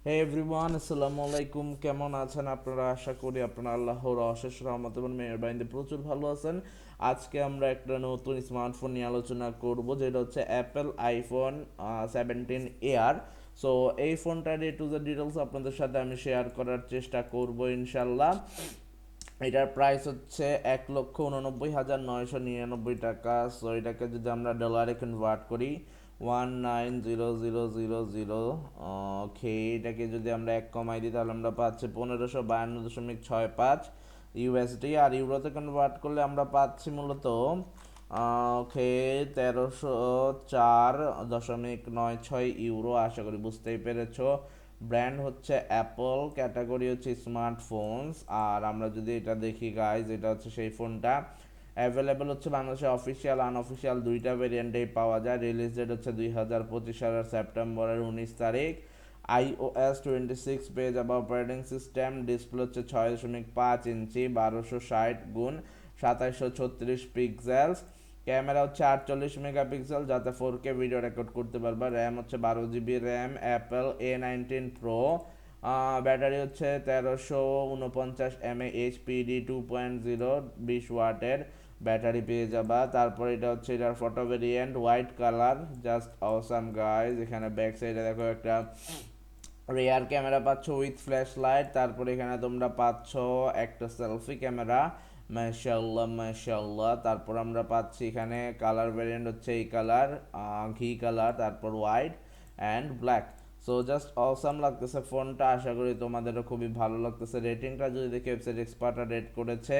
হে everyone, আসসালামু আলাইকুম। কেমন আছেন আপনারা? আশা করি আপনারা আল্লাহর অশেষ রহমত এবং মেহেরবানিতে প্রচুর ভালো আছেন। আজকে আমরা একটা নতুন স্মার্টফোন নিয়ে আলোচনা করব, যেটা হচ্ছে অ্যাপেল আইফোন 17 এয়ার। সো এই ফোনটার ডে টু দ্য ডিটেলস আপনাদের সাথে আমি শেয়ার করার চেষ্টা করব ইনশাল্লাহ। এটার প্রাইস হচ্ছে 1,89,999 টাকা। সো এটাকে যদি আমরা ডলারে কনভার্ট করি, 190000, ওকে, এটাকে যদি আমরা এক কমাই দিই তাহলে আমরা পাচ্ছি 1552.65 ইউএসডি। আর ইউরোতে কনভার্ট করলে আমরা পাচ্ছি মূলত ওকে 1304.96 ইউরো। আশা করি বুঝতেই পেরেছো। ব্র্যান্ড হচ্ছে অ্যাপল, ক্যাটাগরি হচ্ছে স্মার্টফোনস। আর আমরা যদি এটা দেখি গাইজ, এটা হচ্ছে সেই ফোনটা। অ্যাভেলেবেল হচ্ছে বাংলাদেশে অফিসিয়াল আনঅফিসিয়াল দুইটা ভেরিয়েন্টেই পাওয়া যায়। রিলিজ ডেট হচ্ছে 2025 সালের সেপ্টেম্বরের 19 তারিখ। iOS 26 পেয়ে যাবে অপারেটিং সিস্টেম। ডিসপ্লে হচ্ছে 6.5 ইঞ্চি, 1260x2736 পিক্সেলস। ক্যামেরা হচ্ছে 48 মেগাপিক্সেল, যাতে 4K ভিডিও রেকর্ড করতে পারবা। র্যাম হচ্ছে 12 GB RAM, Apple A19 Pro। Battery হচ্ছে 1349 mAh PD 2.0, 20 ওয়াটের ব্যাটারি পেয়ে যাবা। তারপর এটা হচ্ছে এটার photo variant, white colour, just awesome guys. এখানে ব্যাক সাইডে দেখো একটা রেয়ার ক্যামেরা পাচ্ছ উইথ ফ্ল্যাশ লাইট। তারপর এখানে তোমরা পাচ্ছ একটা সেলফি ক্যামেরা, মাশাআল্লাহ মাশাআল্লাহ। তারপর আমরা পাচ্ছি এখানে কালার ভেরিয়েন্ট হচ্ছে এই কালার, ঘি কালার, তারপর white and black. So just awesome লাগতেছে ফোনটা। আশা করি তোমাদেরও খুবই ভালো লাগতেছে। রেটিংটা যদি দেখি, ওয়েবসাইট এক্সপার্টরা রেট করেছে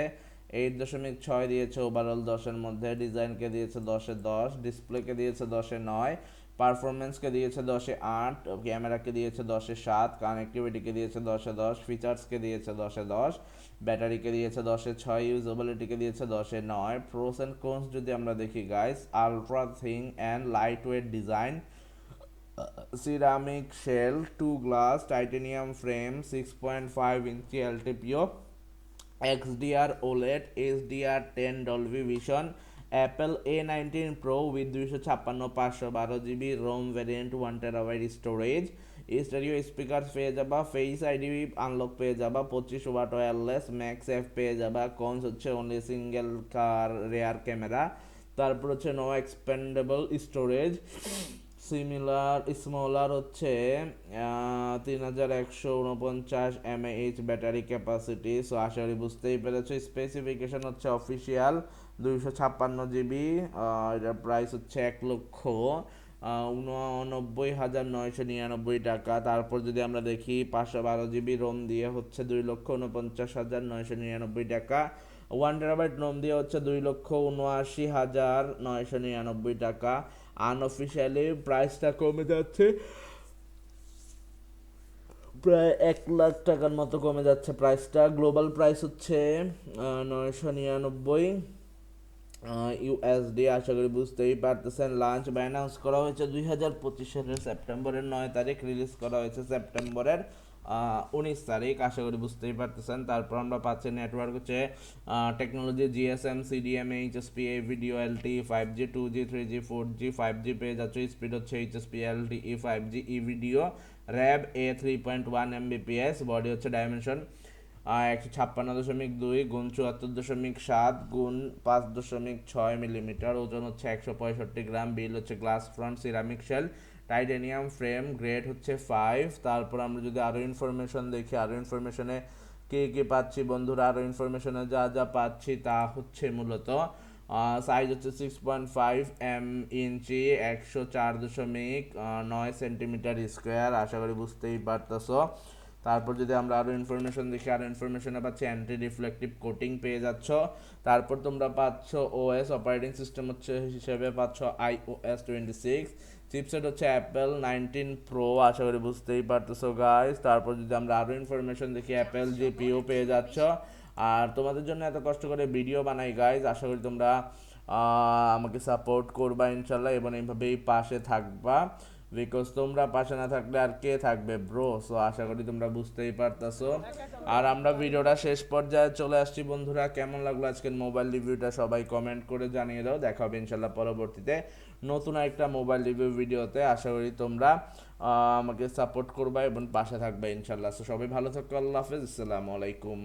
8.6 দিয়েছে ওভারঅল 10-এর মধ্যে। ডিজাইনকে দিয়েছে 10-এ 10, ডিসপ্লেকে দিয়েছে 10-এ 9, পারফরমেন্সকে দিয়েছে 10-এ 8, ক্যামেরাকে দিয়েছে 10-এ 7, কানেক্টিভিটিকে দিয়েছে 10-এ 10, ফিচার্সকে দিয়েছে 10-এ 10, ব্যাটারিকে দিয়েছে 10-এ 6, ইউজেবিলিটিকে দিয়েছে 10-এ 9। প্রোস অ্যান্ড কোনস যদি আমরা দেখি guys, ultra thin and light weight design, ceramic shell, 2 glass, titanium frame, 6.5 inch LTPO, XDR OLED, HDR10 Dolby Vision, Apple A19 Pro with 256 512 GB ROM variant, 1TB storage. Stereo speaker পেয়ে যাবা, face ID unlock পেয়ে যাবা, 25 watt wireless, max F পেয়ে যাবা। Cons হচ্ছে only single car rear camera. তারপর হচ্ছে no expandable storage. Similar smaller হচ্ছে 3149 mAh ব্যাটারি ক্যাপাসিটি। সো আশা করি বুঝতেই পেরেছো। স্পেসিফিকেশন হচ্ছে অফিসিয়াল 256 জিবি। এটার প্রাইস হচ্ছে 1,89,999 টাকা। তারপর যদি আমরা দেখি 512 জিবি রোম দিয়ে হচ্ছে 2,49,999 টাকা। 1 TB রোম দিয়ে হচ্ছে 2,79,999 টাকা। আনঅফিসিয়ালি প্রাইসটা কমে যাচ্ছে, প্রায় 1 লাখ টাকার মতো কমে যাচ্ছে প্রাইসটা। গ্লোবাল প্রাইস হচ্ছে 999 ইউএসডি। আশা করি বুঝতেই পারতেছেন। লাঞ্চ বা অ্যানাউন্স করা হয়েছে 2025 সালের সেপ্টেম্বরের 9 তারিখ, রিলিজ করা হয়েছে সেপ্টেম্বরের 19 তারিখ। আশা করি বুঝতেই পারতেছেন। তারপর আমরা পাচ্ছি নেটওয়ার্ক হচ্ছে technology GSM, CDMA, HSPA, video LTE, 5G, 2G, 3G, 4G, 5G পেয়ে যাচ্ছে। স্পিড হচ্ছে এইচএসপি, এলটিই, 5G, ই ভিডিও, র্যাব A3.1 Mbps। বডি হচ্ছে ডাইমেনশন 156.7 গুণ 5.6 মিলিমিটার। ওজন হচ্ছে 165 গ্রাম। বিল হচ্ছে glass front, ceramic shell, titanium frame, grade হচ্ছে 5। তারপর আমরা যদি আরও ইনফরমেশন দেখি, আরও ইনফরমেশনে কী কী পাচ্ছি বন্ধুরা, আরও ইনফরমেশনে যা যা পাচ্ছি তা হচ্ছে মূলত সাইজ হচ্ছে 6.5 ইঞ্চি, 104.9 সেন্টিমিটার স্কোয়ার। আশা করি বুঝতেই পারতেছো। তারপর যদি আমরা আরও ইনফরমেশন দেখি, আরও ইনফরমেশনে পাচ্ছি অ্যান্টি রিফ্লেকটিভ কোটিং পেয়ে যাচ্ছ। তারপর তোমরা পাচ্ছ ওএস অপারেটিং সিস্টেম হচ্ছে হিসেবে পাচ্ছ iOS 26। চিপসেট হচ্ছে Apple 19 Pro। আশা করি বুঝতেই পারতেছো গাইস। তারপর যদি আমরা আরও ইনফরমেশন দেখি, অ্যাপেল জিপিইউ পেয়ে যাচ্ছ। আর তোমাদের জন্য এত কষ্ট করে ভিডিও বানাই গাইজ, আশা করি তোমরা আমাকে সাপোর্ট করবা ইনশাল্লাহ, এবং এইভাবেই পাশে থাকবা। বিকজ তোমরা পাশে না থাকলে আর কে থাকবে ব্রো। সো আশা করি তোমরা বুঝতেই পারতাছো। আর আমরা ভিডিওটা শেষ পর্যায়ে চলে আসছি বন্ধুরা। কেমন লাগলো আজকের মোবাইল রিভিউটা সবাই কমেন্ট করে জানিয়ে দাও। দেখা হবে ইনশাল্লাহ পরবর্তীতে নতুন একটা মোবাইল রিভিউ ভিডিওতে। আশা করি তোমরা আমাকে সাপোর্ট করবা এবং পাশে থাকবে ইনশাল্লাহ। সো সবাই ভালো থাকো, আল্লাহ হাফেজ, আসসালামু আলাইকুম।